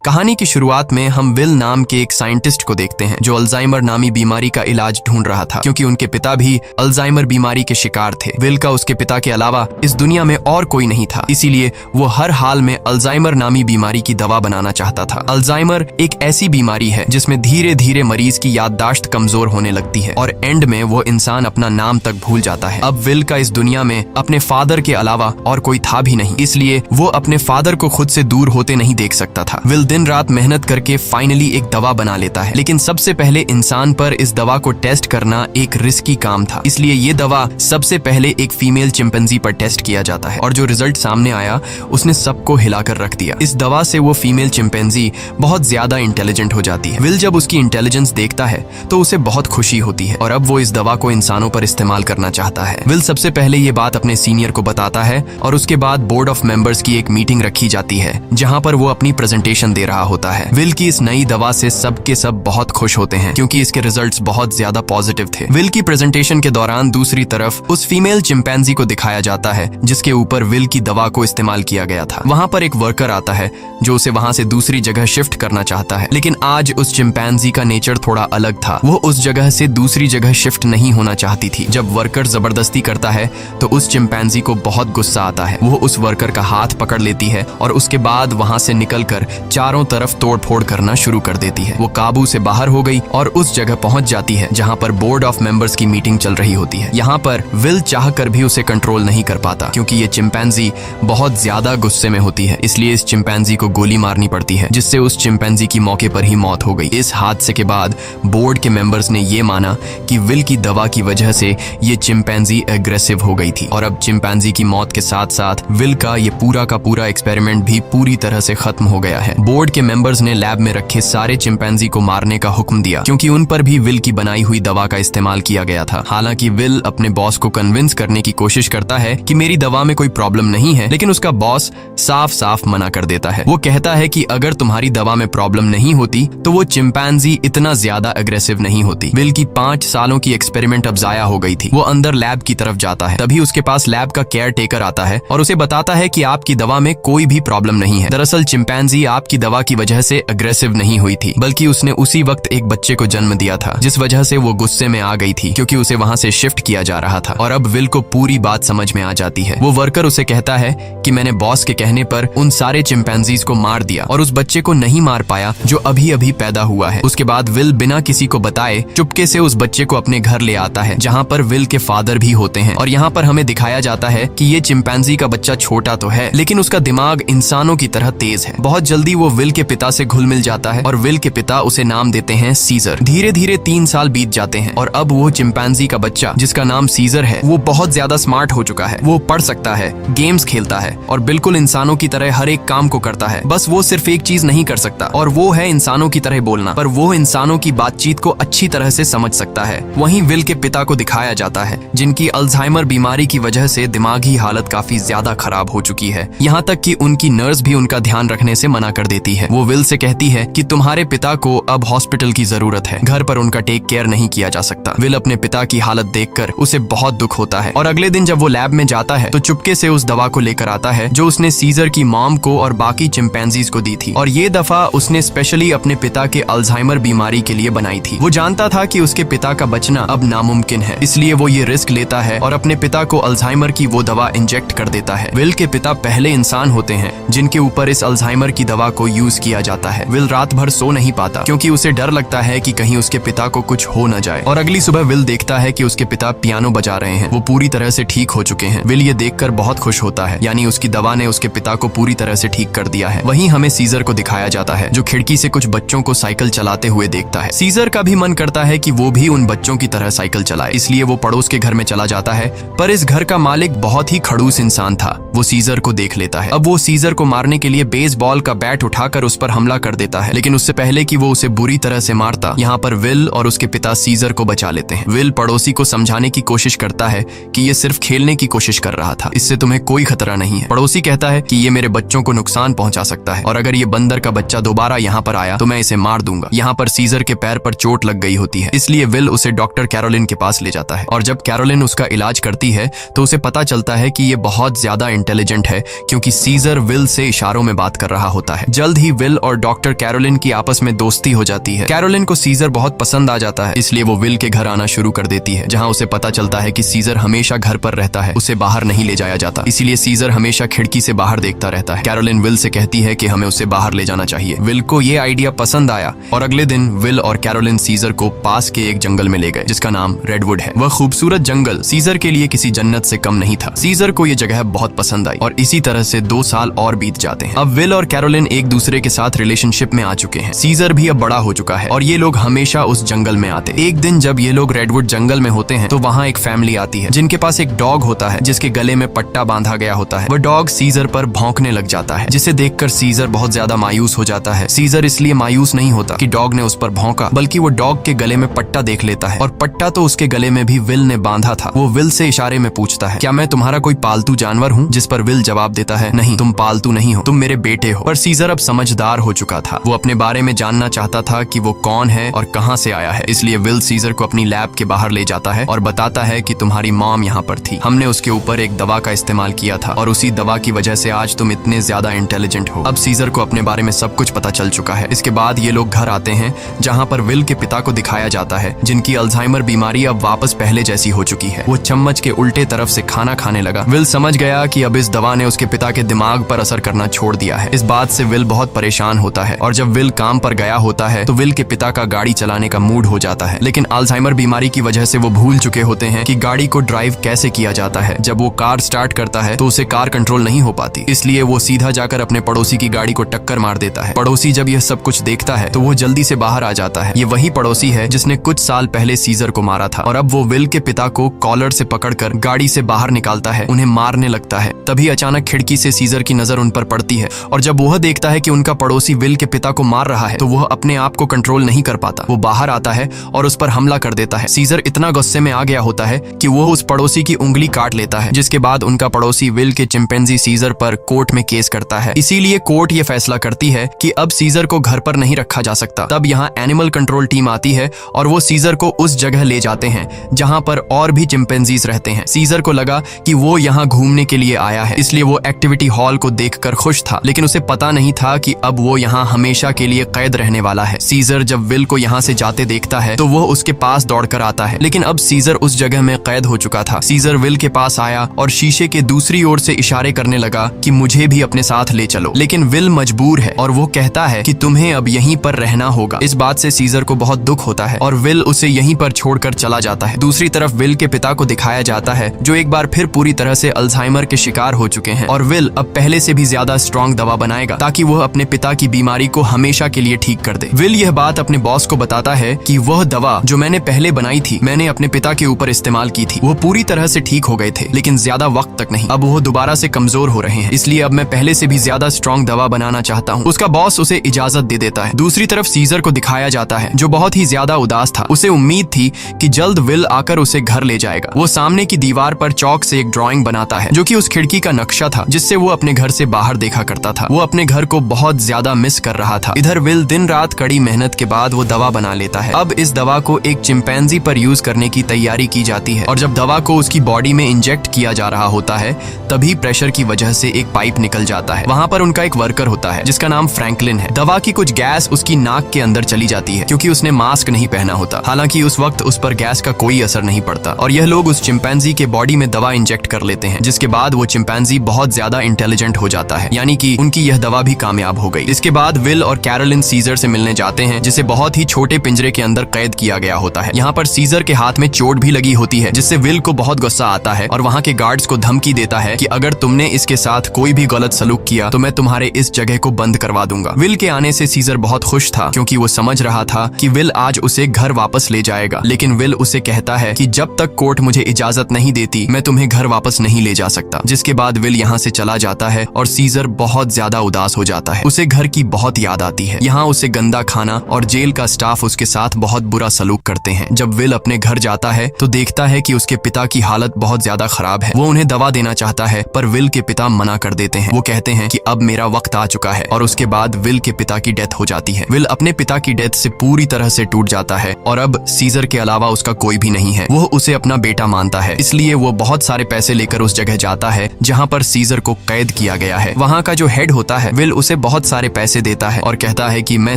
कहानी की शुरुआत में हम विल नाम के एक साइंटिस्ट को देखते हैं जो अल्जाइमर नामी बीमारी का इलाज ढूंढ रहा था, क्योंकि उनके पिता भी अल्जाइमर बीमारी के शिकार थे। विल का उसके पिता के अलावा इस दुनिया में और कोई नहीं था, इसीलिए वो हर हाल में अल्जाइमर नामी बीमारी की दवा बनाना चाहता था। अल्जाइमर एक ऐसी बीमारी है जिसमें धीरे धीरे मरीज की याददाश्त कमजोर होने लगती है और एंड में वो इंसान अपना नाम तक भूल जाता है। अब विल का इस दुनिया में अपने फादर के अलावा और कोई था भी नहीं, इसलिए वो अपने फादर को खुद से दूर होते नहीं देख सकता था। विल दिन रात मेहनत करके फाइनली एक दवा बना लेता है, लेकिन सबसे पहले इंसान पर इस दवा को टेस्ट करना एक रिस्की काम था, इसलिए ये दवा सबसे पहले एक फीमेल चिंपैंजी पर टेस्ट किया जाता है और जो रिजल्ट सामने आया उसने सबको हिलाकर रख दिया। इस दवा से वो फीमेल चिंपैंजी बहुत ज्यादा इंटेलिजेंट हो जाती है। विल जब उसकी इंटेलिजेंस देखता है तो उसे बहुत खुशी होती है और अब वो इस दवा को इंसानों पर इस्तेमाल करना चाहता है। विल सबसे पहले ये बात अपने सीनियर को बताता है और उसके बाद बोर्ड ऑफ मेंबर्स की एक मीटिंग रखी जाती है जहां पर वो अपनी प्रेजेंटेशन दे रहा होता है। विल की इस नई दवा से सब के सब बहुत खुश होते हैं क्योंकि इसके रिजल्ट्स बहुत ज्यादा पॉजिटिव थे। विल की प्रेजेंटेशन के दौरान दूसरी तरफ उस फीमेल चिंपैंजी को दिखाया जाता है जिसके ऊपर विल की दवा को इस्तेमाल किया गया था। वहां पर एक वर्कर आता है जो उसे वहां से दूसरी जगह शिफ्ट करना चाहता है, लेकिन आज उस चिंपैंजी का नेचर थोड़ा अलग था। वो उस जगह से दूसरी जगह शिफ्ट नहीं होना चाहती थी। जब वर्कर जबरदस्ती करता है तो उस चिंपैंजी को बहुत गुस्सा आता है। वो उस वर्कर का हाथ पकड़ लेती है और उसके बाद वहां से निकलकर चारों तरफ तोड़फोड़ करना शुरू कर देती है। वो काबू से बाहर हो गई और उस जगह पहुंच जाती है जहां पर बोर्ड ऑफ मेंबर्स की मीटिंग चल रही होती है। यहाँ पर विल चाहकर भी उसे कंट्रोल नहीं कर पाता क्योंकि ये चिंपैंजी बहुत ज्यादा गुस्से में होती है, इसलिए इस चिंपैंजी को गोली मारनी पड़ती है जिससे उस चिंपैंजी की मौके पर ही मौत हो गई। इस हादसे के बाद बोर्ड के मेंबर्स ने ये माना कि विल की दवा की वजह से ये चिंपैंजी एग्रेसिव हो गई थी और अब चिंपैंजी की मौत के साथ साथ विल का ये पूरा का पूरा एक्सपेरिमेंट भी पूरी तरह से खत्म हो गया है। बोर्ड के मेंबर्स ने लैब में रखे सारे चिंपैंजी को मारने का हुक्म दिया क्योंकि उन पर भी विल की बनाई हुई दवा का इस्तेमाल किया गया था। हालांकि विल अपने बॉस को कन्विंस करने की कोशिश करता है कि मेरी दवा में कोई प्रॉब्लम नहीं है, लेकिन उसका बॉस साफ साफ मना कर देता है। वो कहता है कि अगर तुम्हारी दवा में प्रॉब्लम नहीं होती तो वो चिंपैंजी इतना ज्यादा अग्रेसिव नहीं होती। विल की 5 सालों की एक्सपेरिमेंट अब जाया हो गई थी। वो अंदर लैब की तरफ जाता है, तभी उसके पास लैब का केयर टेकर आता है और उसे बताता है कि आपकी दवा में कोई भी प्रॉब्लम नहीं है। दरअसल चिंपैंजी आपकी दवा की वजह से अग्रेसिव नहीं हुई थी, बल्कि उसने उसी वक्त एक बच्चे को जन्म दिया था जिस वजह से वो गुस्से में आ गई थी क्योंकि उसे वहां से शिफ्ट किया जा रहा था। और अब विल को पूरी बात समझ में आ जाती है। वो वर्कर उसे कहता है कि मैंने बॉस के कहने पर उन सारे चिंपैंजीज को मार दिया और उस बच्चे को नहीं मार पाया जो अभी अभी पैदा हुआ है। उसके बाद विल बिना किसी को बताए चुपके से उस बच्चे को अपने घर ले आता है जहाँ पर विल के फादर भी होते हैं और यहाँ पर हमें दिखाया जाता है कि ये चिंपैंजी का बच्चा छोटा तो है लेकिन उसका दिमाग इंसानों की तरह तेज है। बहुत जल्दी वो विल के पिता से घुल मिल जाता है और विल के पिता उसे नाम देते हैं सीजर। धीरे धीरे 3 साल बीत जाते हैं और अब वो चिंपैंजी का बच्चा जिसका नाम सीजर है वो बहुत ज्यादा स्मार्ट हो चुका है। वो पढ़ सकता है, गेम्स खेलता है और बिल्कुल इंसानों की तरह हर एक काम को करता है। बस वो सिर्फ एक चीज नहीं कर सकता और वो है इंसानों की तरह बोलना, पर वो इंसानों की बातचीत को अच्छी तरह से समझ सकता है। वहीं विल के पिता को दिखाया जाता है जिनकी अल्जाइमर बीमारी की वजह से दिमागी हालत काफी ज्यादा खराब हो चुकी है, यहाँ तक कि उनकी नर्स भी उनका ध्यान रखने से मना कर देती है। वो विल से कहती है कि तुम्हारे पिता को अब हॉस्पिटल की जरूरत है, घर पर उनका टेक केयर नहीं किया जा सकता। विल अपने पिता की हालत देखकर उसे बहुत दुख होता है और अगले दिन जब वो लैब में जाता है तो चुपके से उस दवा को लेकर आता है जो उसने सीजर की मॉम को और बाकी चिंपैंजीज को दी थी और ये दफा उसने स्पेशली अपने पिता के अल्जाइमर बीमारी के लिए बनाई थी। वो जानता था कि उसके पिता का बचना अब नामुमकिन है, इसलिए वो ये रिस्क लेता है और अपने पिता को अल्जाइमर की वो दवा इंजेक्ट कर देता है। विल के पिता पहले इंसान होते हैं जिनके ऊपर इस अल्जाइमर की दवा को यूज किया जाता है। विल रात भर सो नहीं पाता क्योंकि उसे डर लगता है कि कहीं उसके पिता को कुछ हो न जाए और अगली सुबह विल देखता है कि उसके पिता पियानो बजा रहे हैं। वो पूरी तरह से ठीक हो चुके हैं। विल ये देखकर बहुत खुश होता है, यानी उसकी दवा ने उसके पिता को पूरी तरह से ठीक कर दिया है। वहीं हमें सीजर को दिखाया जाता है जो खिड़की से कुछ बच्चों को साइकिल चलाते हुए देखता है। सीजर का भी मन करता है कि वो भी उन बच्चों की तरह साइकिल चलाए, इसलिए वो पड़ोस के घर में चला जाता है, पर इस घर का मालिक बहुत ही खड़ूस इंसान था। वो सीजर को देख लेता है। अब वो सीजर को मारने के लिए बेसबॉल का बैट उठाकर उस पर हमला कर देता है, लेकिन उससे पहले कि वो उसे बुरी तरह से मारता, यहाँ पर विल और उसके पिता सीजर को बचा लेते हैं। विल पड़ोसी को समझाने की कोशिश करता है कि ये सिर्फ खेलने की कोशिश कर रहा था, इससे तुम्हें कोई खतरा नहीं है। पड़ोसी कहता है कि ये मेरे बच्चों को नुकसान पहुंचा सकता है और अगर ये बंदर का बच्चा दोबारा यहाँ पर आया तो मैं इसे मार दूंगा। यहाँ पर सीजर के पैर पर चोट लग गई होती है, इसलिए विल उसे डॉक्टर कैरोलिन के पास ले जाता है और जब कैरोलिन उसका इलाज करती है तो उसे पता चलता है कि ये बहुत ज्यादा इंटेलिजेंट है क्योंकि सीजर विल से इशारों में बात कर रहा होता है। जल्द जल्द ही विल और डॉक्टर कैरोलिन की आपस में दोस्ती हो जाती है। कैरोलिन को सीजर बहुत पसंद आ जाता है, इसलिए वो विल के घर आना शुरू कर देती है, जहाँ उसे पता चलता है कि सीजर हमेशा घर पर रहता है, उसे बाहर नहीं ले जाया जाता, इसीलिए सीजर हमेशा खिड़की से बाहर देखता रहता है। कैरोलिन विल से कहती है कि हमें उसे बाहर ले जाना चाहिए। विल को ये आइडिया पसंद आया और अगले दिन विल और कैरोलिन सीजर को पास के एक जंगल में ले गए, जिसका नाम रेडवुड है। वह खूबसूरत जंगल सीजर के लिए किसी जन्नत से कम नहीं था। सीजर को ये जगह बहुत पसंद आई और इसी तरह से 2 साल और बीत जाते हैं। अब विल और कैरोलिन एक दूसरे के साथ रिलेशनशिप में आ चुके हैं। सीजर भी अब बड़ा हो चुका है और ये लोग हमेशा उस जंगल में आते। एक दिन जब ये लोग रेडवुड जंगल में होते हैं तो वहाँ एक फैमिली आती है जिनके पास एक डॉग होता है जिसके गले में पट्टा बांधा गया होता है। वह डॉग सीजर पर भौंकने लग जाता है, जिसे देखकर सीजर बहुत ज्यादा मायूस हो जाता है। सीजर इसलिए मायूस नहीं होता कि डॉग ने उस पर भौंका, बल्कि वो डॉग के गले में पट्टा देख लेता है और पट्टा तो उसके गले में भी विल ने बांधा था। वो विल से इशारे में पूछता है, क्या मैं तुम्हारा कोई पालतू जानवर हूँ? जिस पर विल जवाब देता है, नहीं, तुम पालतू नहीं हो, तुम मेरे बेटे हो। पर सीजर अब समझदार हो चुका था। वो अपने बारे में जानना चाहता था कि वो कौन है और कहाँ से आया है, इसलिए विल सीजर को अपनी लैब के बाहर ले जाता है और बताता है कि तुम्हारी मॉम यहाँ पर थी, हमने उसके ऊपर एक दवा का इस्तेमाल किया था और उसी दवा की वजह से आज तुम इतने ज्यादा इंटेलिजेंट हो। अब सीजर को अपने बारे में सब कुछ पता चल चुका है। इसके बाद ये लोग घर आते हैं जहाँ पर विल के पिता को दिखाया जाता है, जिनकी अल्जाइमर बीमारी अब वापस पहले जैसी हो चुकी है। वो चम्मच के उल्टे तरफ से खाना खाने लगा। विल समझ गया कि अब इस दवा ने उसके पिता के दिमाग पर असर करना छोड़ दिया है। इस बात से विल बहुत परेशान होता है और जब विल काम पर गया होता है तो विल के पिता का गाड़ी चलाने का मूड हो जाता है, लेकिन अल्जाइमर बीमारी की वजह से वो भूल चुके होते हैं कि गाड़ी को ड्राइव कैसे किया जाता है। जब वो कार स्टार्ट करता है तो उसे कार कंट्रोल नहीं हो पाती, इसलिए वो सीधा जाकर अपने पड़ोसी की गाड़ी को टक्कर मार देता है। पड़ोसी जब यह सब कुछ देखता है तो वो जल्दी से बाहर आ जाता है। ये वही पड़ोसी है जिसने कुछ साल पहले सीजर को मारा था और अब वो विल के पिता को कॉलर से पकड़कर गाड़ी से बाहर निकालता है, उन्हें मारने लगता है। तभी अचानक खिड़की से सीजर की नजर उन पर पड़ती है और जब वह देखता है कि उनका पड़ोसी विल के पिता को मार रहा है तो वह अपने आप को कंट्रोल नहीं कर पाता। वो बाहर आता है और उस पर हमला कर देता है। सीजर इतना गुस्से में आ गया होता है कि वो उस पड़ोसी की उंगली काट लेता है, जिसके बाद उनका पड़ोसी विल के चिंपैंजी सीजर पर कोर्ट में केस करता है। इसीलिए कोर्ट ये फैसला करती है कि अब सीजर को घर पर नहीं रखा जा सकता। तब यहाँ एनिमल कंट्रोल टीम आती है और वो सीजर को उस जगह ले जाते हैं जहाँ पर और भी चिंपैंजीज रहते हैं। सीजर को लगा कि वो यहाँ घूमने के लिए आया है, इसलिए वो एक्टिविटी हॉल को देखकर खुश था, लेकिन उसे पता नहीं था कि अब वो यहाँ हमेशा के लिए कैद रहने वाला है। सीजर जब विल को यहाँ से जाते देखता है तो वो उसके पास दौड़कर आता है, लेकिन अब सीजर उस जगह में कैद हो चुका था। सीजर विल के पास आया और शीशे के दूसरी ओर से इशारे करने लगा कि मुझे भी अपने साथ ले चलो, लेकिन विल मजबूर है और वो कहता है कि तुम्हें अब यहीं पर रहना होगा। इस बात से सीजर को बहुत दुख होता है और विल उसे यहीं पर छोड़कर चला जाता है। दूसरी तरफ विल के पिता को दिखाया जाता है, जो एक बार फिर पूरी तरह से अल्जाइमर के शिकार हो चुके हैं और विल अब पहले से भी ज्यादा स्ट्रॉन्ग दवा बनाएगा ताकि वह अपने पिता की बीमारी को हमेशा के लिए ठीक कर दे। विल यह बात अपने बॉस को बताता है कि वह दवा जो मैंने पहले बनाई थी, मैंने अपने पिता के ऊपर इस्तेमाल की थी। वो पूरी तरह से ठीक हो गए थे, लेकिन ज्यादा वक्त तक नहीं। अब वो दोबारा से कमजोर हो रहे हैं, इसलिए अब मैं पहले से भी ज्यादा स्ट्रॉन्ग दवा बनाना चाहता हूँ। उसका बॉस उसे इजाजत दे देता है। दूसरी तरफ सीजर को दिखाया जाता है, जो बहुत ही ज्यादा उदास था। उसे उम्मीद थी कि जल्द विल आकर उसे घर ले जाएगा। वो सामने की दीवार पर चौक से एक ड्राइंग बनाता है, जो कि उस खिड़की का नक्शा था जिससे वो अपने घर से बाहर देखा करता था। वो अपने घर को बहुत ज्यादा मिस कर रहा था। इधर विल दिन रात कड़ी मेहनत के बाद वो दवा बना लेता है। अब इस दवा को एक चिंपैंजी पर यूज करने की तैयारी की जाती है और जब दवा को उसकी बॉडी में इंजेक्ट किया जा रहा होता है तभी प्रेशर की वजह से एक पाइप निकल जाता है। वहाँ पर उनका एक वर्कर होता है जिसका नाम फ्रैंकलिन है। दवा की कुछ गैस उसकी नाक के अंदर चली जाती है क्योंकि उसने मास्क नहीं पहना होता। हालांकि उस वक्त उस पर गैस का कोई असर नहीं पड़ता और यह लोग उस चिंपैंजी के बॉडी में दवा इंजेक्ट कर लेते हैं, जिसके बाद वो चिंपैंजी बहुत ज्यादा इंटेलिजेंट हो जाता है, यानी कि उनकी यह दवा भी कामयाब हो गई। इसके बाद विल और कैरोलिन सीजर से मिलने जाते हैं, जिसे बहुत ही छोटे पिंजरे के अंदर कैद किया गया होता है। यहाँ पर सीजर के हाथ में चोट भी लगी होती है, जिससे विल को बहुत गुस्सा आता है और वहाँ के गार्ड्स को धमकी देता है कि अगर तुमने इसके साथ कोई भी गलत सलूक किया तो मैं तुम्हारे इस जगह को बंद करवा दूंगा। विल के आने से सीजर बहुत खुश था क्योंकि वो समझ रहा था कि विल आज उसे घर वापस ले जाएगा, लेकिन विल उसे कहता है कि जब तक कोर्ट मुझे इजाजत नहीं देती मैं तुम्हें घर वापस नहीं ले जा सकता। जिसके बाद विल यहाँ से चला जाता है और सीजर बहुत ज्यादा उदास हो जाता है। उसे घर की बहुत याद आती है। यहाँ उसे गंदा खाना और जेल का स्टाफ उसके साथ बहुत बुरा सलूक करते हैं। जब विल अपने घर जाता है तो देखता है कि उसके पिता की हालत बहुत ज्यादा खराब है। वो उन्हें दवा देना चाहता है पर विल के पिता मना कर देते हैं। वो कहते हैं कि अब मेरा वक्त आ चुका है और उसके बाद विल के पिता की डेथ हो जाती है। विल अपने पिता की डेथ से पूरी तरह से टूट जाता है और अब सीजर के अलावा उसका कोई भी नहीं है। वो उसे अपना बेटा मानता है, इसलिए वो बहुत सारे पैसे लेकर उस जगह जाता है जहाँ पर सीजर को कैद किया गया है। वहाँ का जो हेड होता है विल उसे उन्हें बहुत सारे पैसे देता है और कहता है कि मैं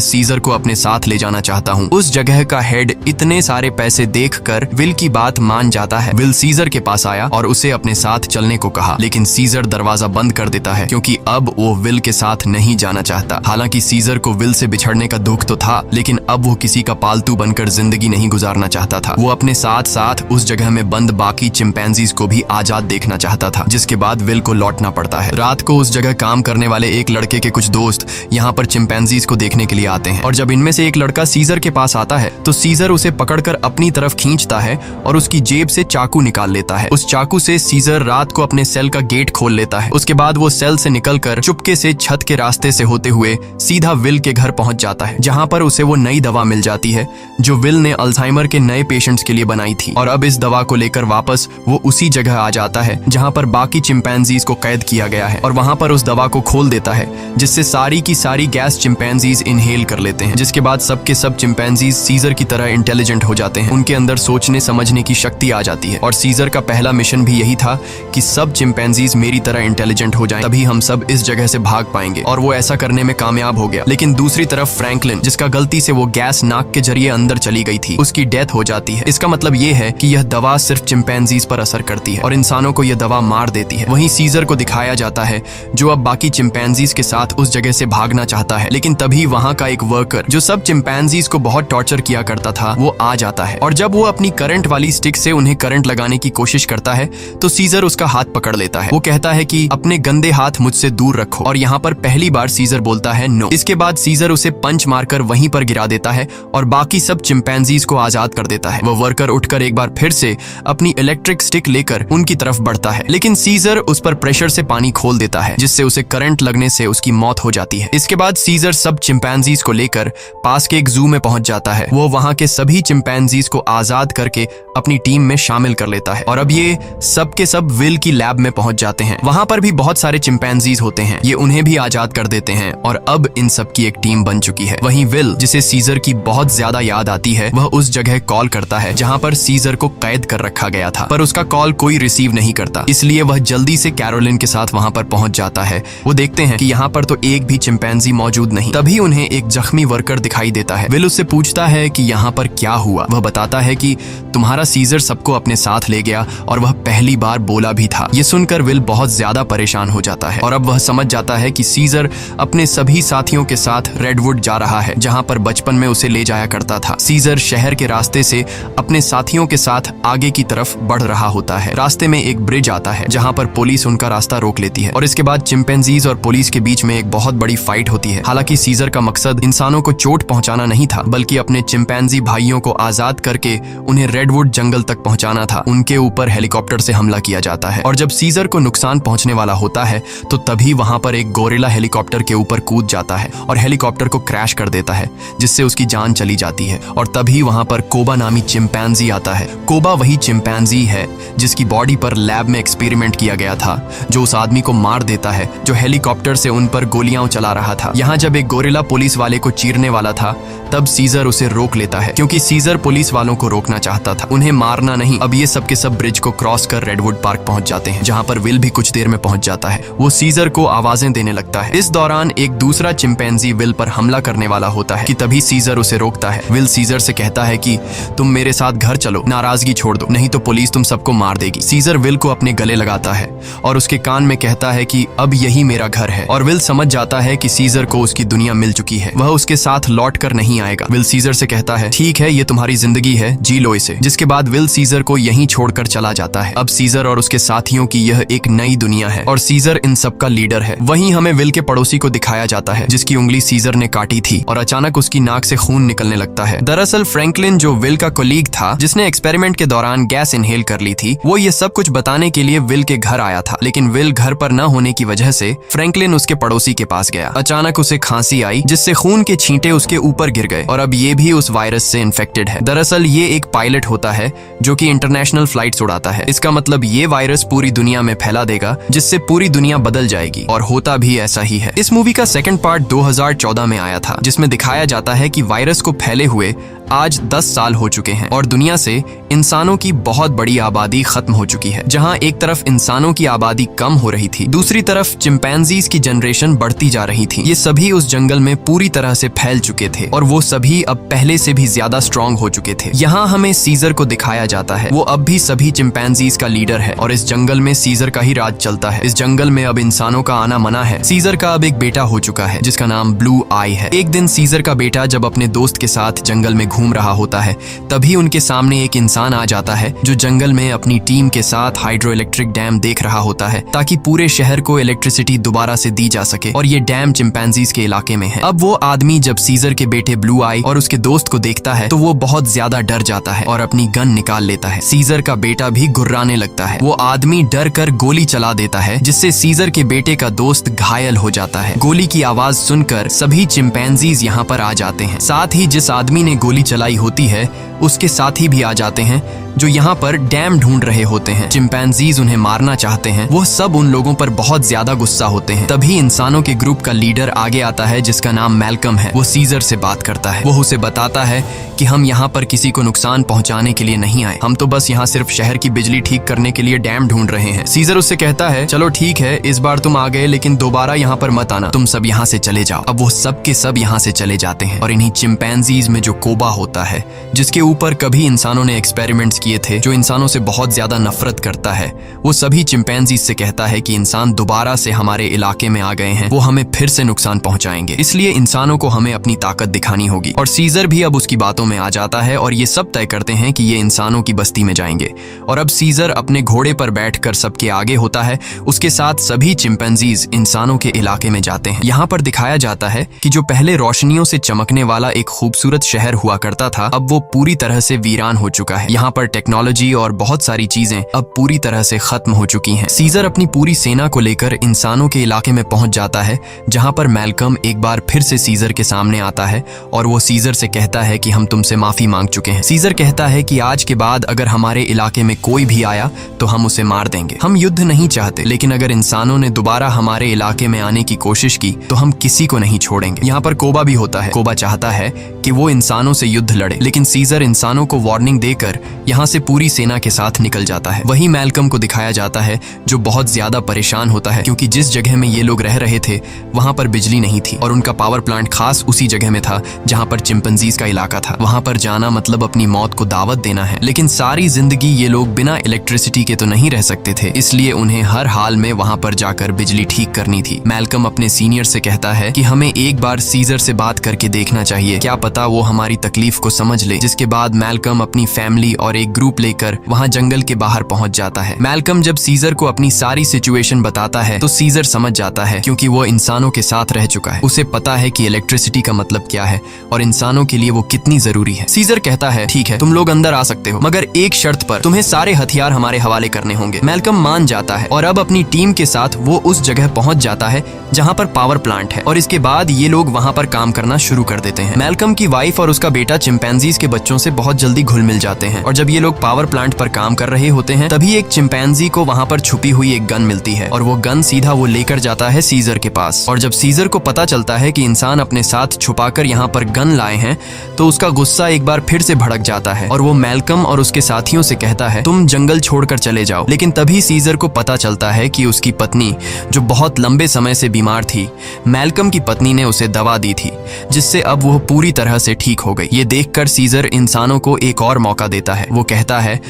सीजर को अपने साथ ले जाना चाहता हूँ। उस जगह का हेड इतने सारे पैसे देखकर विल की बात मान जाता है। विल सीजर के पास आया और उसे अपने साथ चलने को कहा, लेकिन सीजर दरवाजा बंद कर देता है क्योंकि अब वो विल के साथ नहीं जाना चाहता। हालांकि सीजर को विल से बिछड़ने का दुख तो था, लेकिन अब वो किसी का पालतू बनकर जिंदगी नहीं गुजारना चाहता था। वो अपने साथ साथ उस जगह में बंद बाकी चिंपैंजीज को भी आजाद देखना चाहता था, जिसके बाद विल को लौटना पड़ता है। रात को उस जगह काम करने वाले एक लड़के के कुछ दोस्त यहाँ पर चिंपैंजीज को देखने के लिए आते हैं और जब इनमें से एक लड़का सीजर के पास आता है तो सीजर उसे पकड़कर अपनी तरफ खींचता है और उसकी जेब से चाकू निकाल लेता है। उस चाकू से सीजर रात को अपने सेल का गेट खोल लेता है। उसके बाद वो सेल से निकलकर चुपके से छत के रास्ते से होते हुए सीधा विल के घर पहुंच जाता है, जहां पर उसे वो नई दवा मिल जाती है जो विल ने अल्जाइमर के नए पेशेंट्स के लिए बनाई थी। और अब इस दवा को लेकर वापस वो उसी जगह आ जाता है जहां पर बाकी चिंपैंजीज को कैद किया गया है और वहां पर उस दवा को खोल देता है, जिससे सारी की सारी गैस चिंपैंजीज इनहेल कर लेते हैं। जिसके बाद सबके सब चिंपैंजीज सीजर की तरह इंटेलिजेंट हो जाते हैं। उनके अंदर सोचने समझने की शक्ति आ जाती है और सीजर का पहला मिशन भी यही था कि सब चिंपैंजीज मेरी तरह इंटेलिजेंट हो जाएं, तभी हम सब इस जगह से भाग पाएंगे। और वो ऐसा करने में कामयाब हो गया। लेकिन दूसरी तरफ फ्रैंकलिन, जिसका गलती से वो गैस नाक के जरिए अंदर चली गई थी, उसकी डेथ हो जाती है। इसका मतलब ये है कि यह दवा सिर्फ चिंपैंजीज पर असर करती है और इंसानों को यह दवा मार देती है। वहीं सीजर को दिखाया जाता है जो अब बाकी चिंपैंजीज के साथ उस जगह से भागना चाहता है, लेकिन तभी वहां का एक वर्कर जो सब चिंपैंजीज को बहुत टॉर्चर किया करता था वो आ जाता है और जब वो अपनी करंट वाली स्टिक से उन्हें करंट लगाने की कोशिश करता है तो सीजर उसका हाथ पकड़ लेता है। वो कहता है कि अपने गंदे हाथ मुझसे दूर रखो और यहाँ पर पहली बार सीजर बोलता है नो। इसके बाद सीजर उसे पंच मारकर वहीं पर गिरा देता है और बाकी सब चिंपैंजीज को आजाद कर देता है। वो वर्कर उठकर एक बार फिर से अपनी इलेक्ट्रिक स्टिक लेकर उनकी तरफ बढ़ता है, लेकिन सीजर उस पर प्रेशर से पानी खोल देता है, जिससे उसे करंट लगने से उसकी मौत हो जाती है। इसके बाद सीजर सब चिंपैंजीज को लेकर पास के एक जू में पहुंच जाता है। वो वहां के सभी चिंपैंजीज को आजाद करके अपनी टीम में शामिल कर लेता है और अब ये सब के सब विल की लैब में पहुंच जाते हैं। वहां पर भी बहुत सारे चिंपैंजीज होते हैं, ये उन्हें भी आजाद कर देते हैं और अब इन सब की एक टीम बन चुकी है। वहीं विल, जिसे सीजर की बहुत ज्यादा याद आती है, वह उस जगह कॉल करता है जहां पर सीजर को कैद कर रखा गया था, पर उसका कॉल कोई रिसीव नहीं करता। इसलिए वह जल्दी से कैरोलिन के साथ वहां पर पहुंच जाता है। वो देखते हैं कि यहाँ पर तो एक भी चिंपैंजी मौजूद नहीं। तभी उन्हें एक जख्मी वर्कर दिखाई देता है। विल उससे पूछता है कि यहाँ पर क्या हुआ। वह बताता है कि तुम्हारा सीजर सबको अपने साथ ले गया और वह पहली बार बोला भी था। ये सुनकर विल बहुत ज्यादा परेशान हो जाता है और अब वह समझ जाता है कि सीजर अपने सभी साथियों के साथ रेडवुड जा रहा है, जहां पर बचपन में उसे ले जाया करता था। सीजर शहर के रास्ते से अपने साथियों के साथ आगे की तरफ बढ़ रहा होता है। रास्ते में एक ब्रिज आता है जहां पर पुलिस उनका रास्ता रोक लेती है और इसके बाद चिंपैंजीज और पुलिस के बीच में एक बहुत बड़ी फाइट होती है। हालांकि सीजर का मकसद इंसानों को चोट पहुंचाना नहीं था, बल्कि अपने चिंपैंजी भाइयों को आजाद करके उन्हें रेडवुड जंगल तक पहुंचाना था। उनके ऊपर हेलीकॉप्टर से हमला किया जाता है और जब सीजर को नुकसान पहुंचने वाला होता है तो तभी वहां पर एक गोरिल्ला हेलीकॉप्टर के ऊपर कूद जाता है और हेलीकॉप्टर को क्रैश कर देता है, जिससे उसकी जान चली जाती है। और तभी वहां पर कोबा नामी चिंपैंजी आता है। कोबा वही चिंपैंजी है जिसकी बॉडी पर लैब में एक्सपेरिमेंट किया गया था, जो उस आदमी को मार देता है जो हेलीकॉप्टर से उन पर गोलियां चला रहा था। यहाँ जब एक गोरिल्ला पुलिस वाले को चीरने वाला था तब सीजर उसे रोक लेता है, क्योंकि सीजर पुलिस वालों को रोकना चाहता था, उन्हें मारना नहीं। अब ये सब के सब ब्रिज को क्रॉस कर रेडवुड पार्क पहुंच जाते हैं, जहां पर विल भी कुछ देर में पहुंच जाता है। वो सीजर को आवाजें देने लगता है। इस दौरान एक दूसरा चिंपैंजी विल पर हमला करने वाला होता है कि तभी सीजर उसे रोकता है। विल सीजर से कहता है कि तुम मेरे साथ घर चलो, नाराजगी छोड़ दो, नहीं तो पुलिस तुम सबको मार देगी। सीजर विल को अपने गले लगाता है और उसके कान में कहता है कि अब यही मेरा घर है। और विल समझ जाता है कि सीजर को उसकी दुनिया मिल चुकी है, वह उसके साथ लौट कर नहीं आएगा। विल सीजर से कहता है ठीक है, ये तुम्हारी जिंदगी है, जी लो इसे। जिसके बाद विल सीजर को यहीं छोड़कर चला जाता है। अब सीजर और उसके साथियों की यह एक नई दुनिया है और सीजर इन सब का लीडर है। वहीं हमें विल के पड़ोसी को दिखाया जाता है जिसकी उंगली सीजर ने काटी थी और अचानक उसकी नाक से खून निकलने लगता है। दरअसल फ्रैंकलिन, जो विल का कोलीग था जिसने एक्सपेरिमेंट के दौरान गैस इनहेल कर ली थी, वो ये सब कुछ बताने के लिए विल के घर आया था। लेकिन विल घर पर न होने की वजह से फ्रैंकलिन उसके पड़ोसी के पास गया। अचानक उसे खांसी आई जिससे खून के छींटे उसके ऊपर गिर गए और अब ये भी उस वायरस से इन्फेक्टेड है। दरअसल ये एक पायलट होता है जो कि इंटरनेशनल फ्लाइट्स उड़ाता है। इसका मतलब ये वायरस पूरी दुनिया में फैला देगा, जिससे पूरी दुनिया बदल जाएगी, और होता भी ऐसा ही है। इस मूवी का सेकंड पार्ट 2014 में आया था, जिसमें दिखाया जाता है कि वायरस को फैले हुए आज 10 साल हो चुके हैं और दुनिया से इंसानों की बहुत बड़ी आबादी खत्म हो चुकी है। जहां एक तरफ इंसानों की आबादी कम हो रही थी, दूसरी तरफ चिंपैंजीज की जनरेशन बढ़ती जा रही थी। ये सभी उस जंगल में पूरी तरह से फैल चुके थे और वो सभी अब पहले से भी ज्यादा स्ट्रांग हो चुके थे। यहाँ हमें सीजर को दिखाया जाता है। वो अब भी सभी चिंपैंजीज का लीडर है और इस जंगल में सीजर का ही राज चलता है। इस जंगल में अब इंसानों का आना मना है। सीजर का अब एक बेटा हो चुका है जिसका नाम ब्लू आई है। एक दिन सीजर का बेटा जब अपने दोस्त के साथ जंगल में घूम रहा होता है, तभी उनके सामने एक इंसान आ जाता है जो जंगल में अपनी टीम के साथ हाइड्रो इलेक्ट्रिक डैम देख रहा होता है ताकि पूरे शहर को इलेक्ट्रिसिटी दोबारा से दी जा सके और ये डैम चिंपैंजीज के इलाके में है। अब वो आदमी जब सीजर के बेटे ब्लू आई और उसके दोस्त को देखता है तो वो बहुत ज्यादा डर जाता है और अपनी गन निकाल लेता है। सीजर का बेटा भी घुर्राने लगता है। वो आदमी डर कर गोली चला देता है जिससे सीजर के बेटे का दोस्त घायल हो जाता है। गोली की आवाज सुनकर सभी चिंपैंजीज यहाँ पर आ जाते हैं। साथ ही जिस आदमी ने गोली चलाई होती है उसके साथी भी आ जाते हैं जो यहाँ पर डैम ढूंढ रहे होते हैं। चिंपैंजीज उन्हें मारना चाहते हैं। वो सब उन लोगों पर बहुत ज्यादा गुस्सा होते हैं। तभी इंसानों के ग्रुप का लीडर आगे आता है जिसका नाम मैल्कम है। वो सीजर से बात करता है। वो उसे बताता है कि हम यहाँ पर किसी को नुकसान पहुंचाने के लिए नहीं आए, हम तो बस यहाँ सिर्फ शहर की बिजली ठीक करने के लिए डैम ढूंढ रहे हैं। सीजर उससे कहता है चलो ठीक है, इस बार तुम आ गए लेकिन दोबारा यहाँ पर मत आना, तुम सब यहाँ से चले जाओ। अब वो सब के सब यहाँ से चले जाते हैं और इन्हीं चिंपैंजीज में जो कोबा होता है जिसके ऊपर कभी इंसानों ने एक्सपेरिमेंट्स किए थे, जो इंसानों से बहुत ज्यादा नफरत करता है, वो सभी चिंपैंजीज से कहता है कि इंसान दोबारा से हमारे इलाके में आ गए हैं, वो हमें फिर से नुकसान पहुंचाएंगे, इसलिए इंसानों को हमें अपनी ताकत दिखानी होगी। और सीजर भी अब उसकी बातों में आ जाता है और ये सब तय करते हैं कि ये इंसानों की बस्ती में जाएंगे। और अब सीजर अपने घोड़े पर बैठकर सबके आगे होता है। उसके साथ सभी चिंपैंजीज इंसानों के इलाके में जाते हैं। यहाँ पर दिखाया जाता है कि जो पहले रोशनियों से चमकने वाला एक खूबसूरत शहर हुआ करता था, अब वो पूरी तरह से वीरान हो चुका है। यहाँ पर टेक्नोलॉजी और बहुत सारी चीजें अब पूरी तरह से खत्म हो चुकी हैं। सीजर अपनी पूरी सेना को लेकर इंसानों के इलाके में पहुंच जाता है, जहां पर मैल्कम एक बार फिर से सीजर के सामने आता है और वो सीजर से कहता है कि हम तुमसे माफी मांग चुके हैं। सीजर कहता है कि आज के बाद अगर हमारे इलाके में कोई भी आया तो हम उसे मार देंगे। हम युद्ध नहीं चाहते, लेकिन अगर इंसानों ने दोबारा हमारे इलाके में आने की कोशिश की तो हम किसी को नहीं छोड़ेंगे। यहाँ पर कोबा भी होता है। कोबा चाहता है कि वो इंसानों से युद्ध लड़े, लेकिन सीजर इंसानों को वार्निंग देकर यहाँ से पूरी सेना के साथ निकल जाता है। वही मैल्कम को दिखाया जाता है जो बहुत ज्यादा परेशान होता है क्योंकि जिस जगह में ये लोग रह रहे थे वहां पर बिजली नहीं थी और उनका पावर प्लांट खास उसी जगह में था जहां पर चिंपैंजीज का इलाका था। वहां पर जाना मतलब अपनी मौत को दावत देना है, लेकिन सारी जिंदगी ये लोग बिना इलेक्ट्रिसिटी के तो नहीं रह सकते थे, इसलिए उन्हें हर हाल में वहां पर जाकर बिजली ठीक करनी थी। मैल्कम अपने सीनियर से कहता है कि हमें एक बार सीजर से बात करके देखना चाहिए, क्या पता वो हमारी तकलीफ को समझ ले। जिसके बाद मैल्कम अपनी फैमिली और एक ग्रुप लेकर वहां जंगल के बाहर पहुंच जाता है। मैल्कम जब सीजर को अपनी सारी सिचुएशन बताता है तो सीजर समझ जाता है क्योंकि वो इंसानों के साथ रह चुका है। उसे पता है कि इलेक्ट्रिसिटी का मतलब क्या है और इंसानों के लिए वो कितनी जरूरी है। सीजर कहता है ठीक है, तुम लोग अंदर आ सकते हो, मगर एक शर्त पर, तुम्हें सारे हथियार हमारे हवाले करने होंगे। मैल्कम मान जाता है और अब अपनी टीम के साथ वो उस जगह पहुंच जाता है जहां पर पावर प्लांट है और इसके बाद ये लोग वहां पर काम करना शुरू कर देते हैं। मैल्कम की वाइफ और उसका बेटा चिंपैंजीज के बच्चों से बहुत जल्दी घुल मिल जाते हैं और जब ये लोग पावर प्लांट पर काम कर रहे होते हैं तभी एक चिंपैंजी को वहां पर छुपी हुई एक गन मिलती है और वो गन सीधा वो लेकर जाता है सीजर के पास। और जब सीजर को पता चलता है कि इंसान अपने साथ छुपाकर यहाँ पर गन लाए हैं तो उसका गुस्सा एक बार फिर से भड़क जाता है और वो मैल्कम और उसके साथियों से कहता है तुम जंगल छोड़कर चले जाओ। लेकिन तभी सीजर को पता चलता है कि उसकी पत्नी जो बहुत लंबे समय से बीमार थी, मैल्कम की पत्नी ने उसे दवा दी थी जिससे अब वो पूरी तरह से ठीक हो गई। ये देखकर सीजर इंसानों को एक और मौका देता है। वो कहता है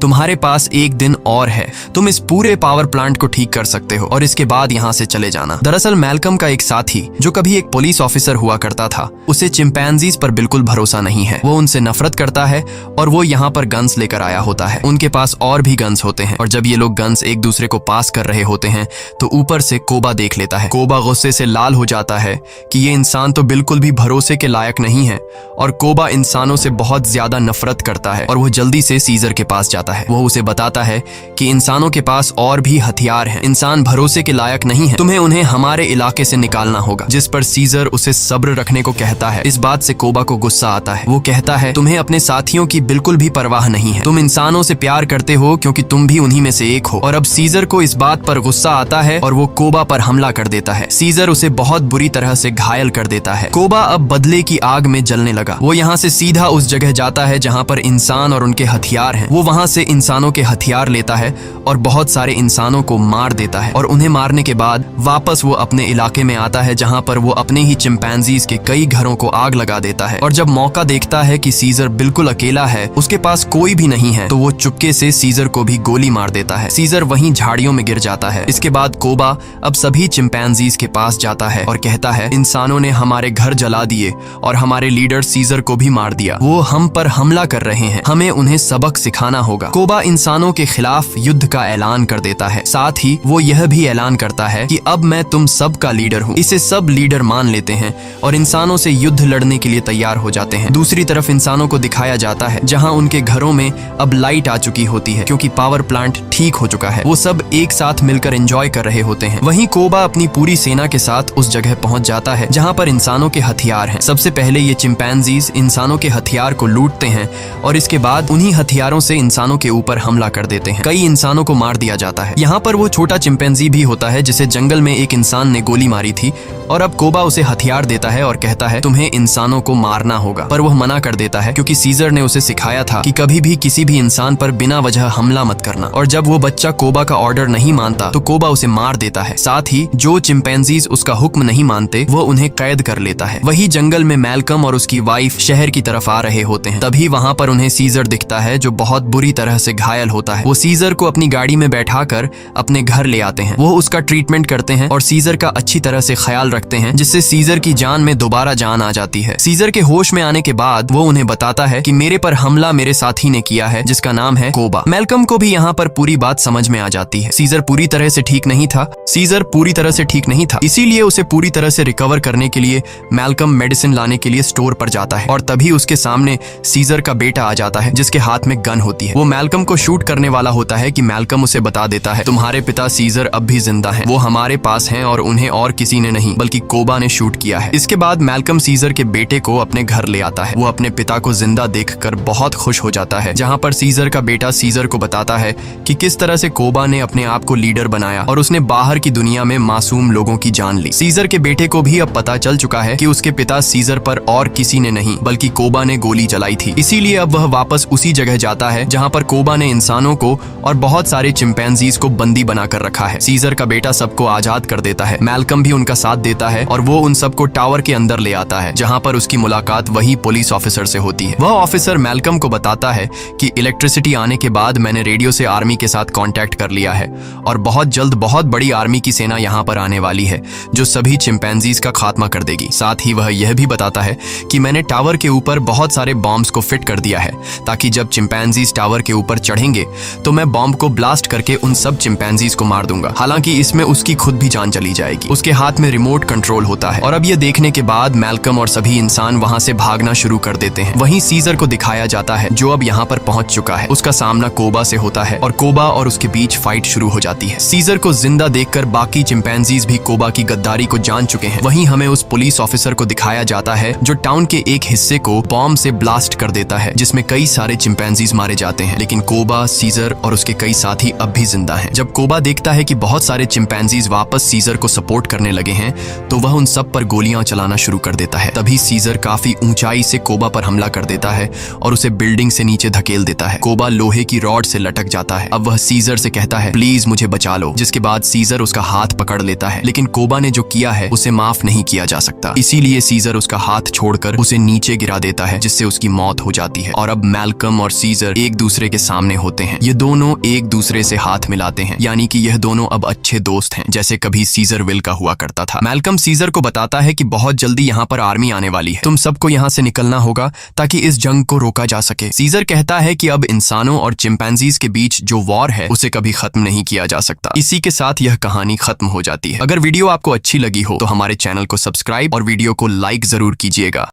तुम्हारे पास एक दिन और है, तुम इस पूरे पावर प्लांट को ठीक कर सकते हो और इसके बाद यहाँ से चले जाना। दरअसल मैल्कम का एक साथी जो कभी एक पुलिस ऑफिसर हुआ करता था, उसे चिंपैंजीज पर बिल्कुल भरोसा नहीं है। वो उनसे नफरत करता है और वो यहाँ पर गन्स लेकर आया होता है। उनके पास और भी गन्स होते हैं और जब ये लोग गन्स एक दूसरे को पास कर रहे होते हैं तो ऊपर से कोबा देख लेता है। कोबा गुस्से से लाल हो जाता है कि ये इंसान तो बिल्कुल भी भरोसे के लायक नहीं है और कोबा इंसानों से बहुत ज्यादा नफरत करता है और वो जल्दी से सीजर के पास जाता है। वो उसे बताता है कि इंसानों के पास और भी हथियार हैं, इंसान भरोसे के लायक नहीं है, तुम्हें उन्हें हमारे इलाके से निकालना होगा। जिस पर सीजर उसे सब्र रखने को कहता है। इस बात से कोबा को गुस्सा आता है। वो कहता है, तुम्हें अपने साथियों की बिल्कुल भी परवाह नहीं है, तुम इंसानों से प्यार करते हो क्योंकि तुम भी उन्हीं में से एक हो। और अब सीजर को इस बात पर गुस्सा आता है और वो कोबा पर हमला कर देता है। सीजर उसे बहुत बुरी तरह से घायल कर देता है। कोबा अब बदले की आग में जलने लगा। वो यहाँ से सीधा उस जगह जाता है जहाँ पर इंसान और उनके हथियार हैं। वो वहाँ से इंसानों के हथियार लेता है और बहुत सारे इंसानों को मार देता है। और उन्हें मारने के बाद वापस वो अपने इलाके में आता है जहाँ पर वो अपने ही चिंपैंजीज के कई घरों को आग लगा देता है। और जब मौका देखता है कि सीजर बिल्कुल अकेला है, उसके पास कोई भी नहीं है, तो वो चुपके से सीजर को भी गोली मार देता है। सीजर वहीं झाड़ियों में गिर जाता है। इसके बाद कोबा अब सभी चिंपैंजीज के पास जाता है और कहता है, इंसानों ने हमारे घर जला दिए और हमारे लीडर सीजर को भी मार दिया। वो हम पर हमला कर रहे हैं, हमें उन्हें सबक सिखाना होगा। कोबा इंसानों के खिलाफ युद्ध का ऐलान कर देता है। साथ ही वो यह भी ऐलान करता है कि अब मैं तुम सब का लीडर हूँ। इसे सब लीडर मान लेते हैं और इंसानों से युद्ध लड़ने के लिए तैयार हो जाते हैं। दूसरी तरफ इंसानों को दिखाया जाता है जहाँ उनके घरों में अब लाइट आ चुकी होती है क्योंकि पावर प्लांट ठीक हो चुका है। वो सब एक साथ मिलकर एंजॉय कर रहे होते हैं। वहीं कोबा अपनी पूरी सेना के साथ उस जगह पहुंच जाता है जहां पर इंसानों के हथियार हैं। सबसे पहले ये चिंपैंजीज इंसानों के हथियार को लूटते हैं और इसके बाद उन्हीं हथियारों से इंसानों के ऊपर हमला कर देते हैं। कई इंसानों को मार दिया जाता है। यहाँ पर वो छोटा चिंपैंजी भी होता है जिसे जंगल में एक इंसान ने गोली मारी थी और अब कोबा उसे हथियार देता है और कहता है, तुम्हें इंसानों को मारना होगा। पर वह मना कर देता है क्योंकि सीजर ने उसे सिखाया था कि कभी भी किसी भी इंसान पर बिना वजह हमला मत करना। और जब वो बच्चा कोबा का ऑर्डर नहीं मानता तो कोबा उसे मार देता है। साथ ही जो चिंपैंजीज उसका हुक्म नहीं मानते वो उन्हें कैद कर लेता है। वही जंगल में मैल्कम और उसकी वाइफ शहर की तरफ आ रहे होते हैं। तभी वहाँ पर उन्हें सीजर दिखता है जो बहुत बुरी तरह से घायल होता है। वो सीजर को अपनी गाड़ी में बैठाकर अपने घर ले आते हैं। वो उसका ट्रीटमेंट करते हैं और सीजर का अच्छी तरह से ख्याल रखते हैं जिससे सीजर की जान में दोबारा जान आ जाती है। सीजर के होश में आने के बाद वो उन्हें बताता है कि मेरे पर हमला मेरे साथी ने किया है जिसका नाम है कोबा। मैल्कम को भी यहाँ पर पूरी बात समझ में आ जाती है। सीजर पूरी तरह से ठीक नहीं था, इसीलिए उसे पूरी तरह से रिकवर करने के लिए मैल्कम मेडिसिन लाने के लिए स्टोर पर जाता है और तभी उसके सामने सीजर का बेटा आ जाता है जिसके हाथ में गन होती है। वो मैल्कम को शूट करने वाला होता है कि मैल्कम उसे बता देता है, तुम्हारे पिता सीजर अब भी जिंदा हैं, वो हमारे पास हैं और उन्हें और किसी ने नहीं बल्कि कोबा ने शूट किया है। इसके बाद मैल्कम सीजर के बेटे को अपने घर ले आता है। वो अपने पिता को जिंदा देखकर बहुत खुश हो जाता है, जहाँ पर सीजर का बेटा सीजर को बताता है कि किस तरह से कोबा ने अपने आप को लीडर बनाया और उसने बाहर की दुनिया में मासूम लोगों की जान ली। सीजर के बेटे को भी अब पता चल चुका है कि उसके पिता सीजर पर और किसी ने नहीं बल्कि कोबा ने गोली चलाई थी। इसीलिए अब वह वापस उसी जगह जाता है जहाँ पर कोबा ने इंसानों को और बहुत सारे चिंपैंजीज को बंदी बनाकर रखा है। सीजर का बेटा सबको आजाद कर देता है। मैल्कम भी उनका साथ देता है और वो उन सबको टावर के अंदर ले आता है जहाँ पर उसकी मुलाकात वही पुलिस ऑफिसर से होती है। वह ऑफिसर मैल्कम को बताता है कि इलेक्ट्रिसिटी आने के बाद मैंने रेडियो से आर्मी के साथ कांटेक्ट कर लिया है और बहुत जल्द बहुत बड़ी आर्मी की सेना यहाँ पर आने वाली है जो सभी चिंपैंजीज का खात्मा कर देगी। साथ ही वह यह भी बताता है कि मैंने टावर के ऊपर बहुत सारे बॉम्ब्स को फिट कर दिया है ताकि जब चिंपैंजीज टावर के ऊपर चढ़ेंगे तो मैं बॉम्ब को ब्लास्ट करके उन सब चिंपैंजीज को मार दूंगा। हालांकि इसमें उसकी खुद भी जान चली जाएगी। उसके हाथ में रिमोट कंट्रोल होता है और अब यह देखने के बाद मैल्कम और सभी इंसान वहां से भागना शुरू कर देते हैं। वहीं सीजर को दिखाया जाता है जो अब यहाँ पर पहुंच चुका है। उसका सामना कोबा से होता है और कोबा और उसके बीच फाइट शुरू हो जाती है। सीजर को जिंदा देखकर बाकी चिंपैंजीज भी कोबा की गद्दारी को जान चुके हैं। वहीं हमें उस पुलिस ऑफिसर को दिखाया जाता है जो टाउन के एक हिस्से को बॉम्ब से ब्लास्ट कर देता है जिसमें कई सारे चिंपैंजीज मारे जाते हैं, लेकिन कोबा, सीजर और उसके कई साथी अब भी जिंदा हैं। जब कोबा देखता है कि बहुत सारे चिंपैंजीज वापस सीजर को सपोर्ट करने लगे हैं तो वह उन सब पर गोलियां चलाना शुरू कर देता है। तभी सीजर काफी ऊंचाई से कोबा पर हमला कर देता है और उसे बिल्डिंग से नीचे धकेल देता है। कोबा लोहे की रॉड से लटक जाता है। अब वह सीजर से कहता है, प्लीज मुझे बचा लो, जिसके बाद सीजर उसका हाथ पकड़ लेता है, लेकिन कोबा ने जो किया है उसे माफ नहीं किया जा सकता। इसीलिए सीजर उसका हाथ छोड़कर उसे नीचे गिरा देता है जिससे उसकी मौत हो जाती है। और अब मैल्कम और सीजर एक दूसरे के सामने होते हैं। ये दोनों एक दूसरे से हाथ मिलाते हैं, यानी कि यह दोनों अब अच्छे दोस्त हैं, जैसे कभी सीजर विल का हुआ करता था। मैल्कम सीजर को बताता है कि बहुत जल्दी यहाँ पर आर्मी आने वाली है, तुम सबको यहाँ से निकलना होगा ताकि इस जंग को रोका जा सके। सीजर कहता है कि अब इंसानों और चिंपैंजीज के बीच जो वॉर है उसे कभी खत्म नहीं किया जा सकता। इसी के साथ यह कहानी खत्म हो जाती है। अगर वीडियो आपको अच्छी लगी हो तो हमारे चैनल को सब्सक्राइब और वीडियो को लाइक जरूर कीजिएगा।